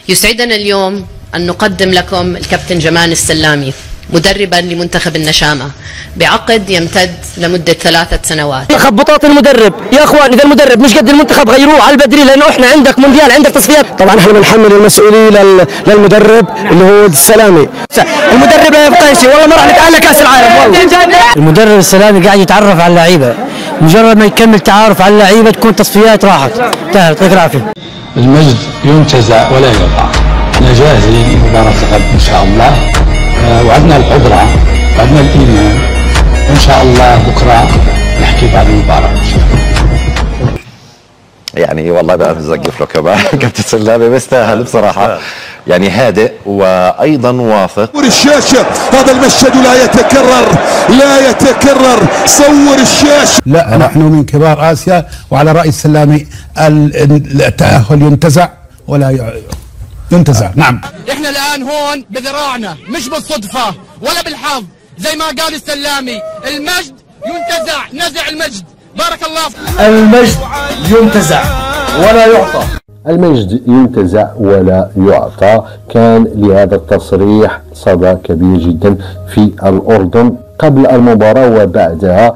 يسعدنا اليوم أن نقدم لكم الكابتن جمال السلامي مدربا لمنتخب النشامة بعقد يمتد لمدة 3 سنوات. خبطات المدرب يا اخوان، اذا المدرب مش قد المنتخب غيروه على البدري، لانه احنا عندك مونديال، عندك تصفيات. طبعا احنا بنحمل المسؤوليه للمدرب اللي هو السلامي. المدرب لا يبقى شيء، والله ما راح نتأهل كاس العالم والله. المدرب السلامي قاعد يتعرف على اللعيبه، مجرد ما يكمل تعارف على اللعيبه تكون تصفيات راحت انتهى. يعطيك العافيه. المجد ينتزع ولا يعطى. احنا جاهزين لمباراه الغد ان شاء الله، وعندنا القدره وعندنا الايمان، وان شاء الله بكره نحكي بعد المباراه ان شاء الله. يعني والله بقى بنزقف له كمان كابتن سلامي بيستاهل بصراحه، يعني هادئ وايضا واثق. صور الشاشه، هذا المشهد لا يتكرر لا يتكرر. صور الشاشه. لا نحن من كبار اسيا، وعلى راي السلامي التاهل ينتزع ولا ينتزع. نعم احنا الان هون بذراعنا، مش بالصدفه ولا بالحظ، زي ما قال السلامي المجد ينتزع، نزع المجد. بارك الله. المجد ينتزع ولا يعطى. المجد ينتزع ولا يعطى. كان لهذا التصريح صدى كبير جدا في الأردن قبل المباراة وبعدها.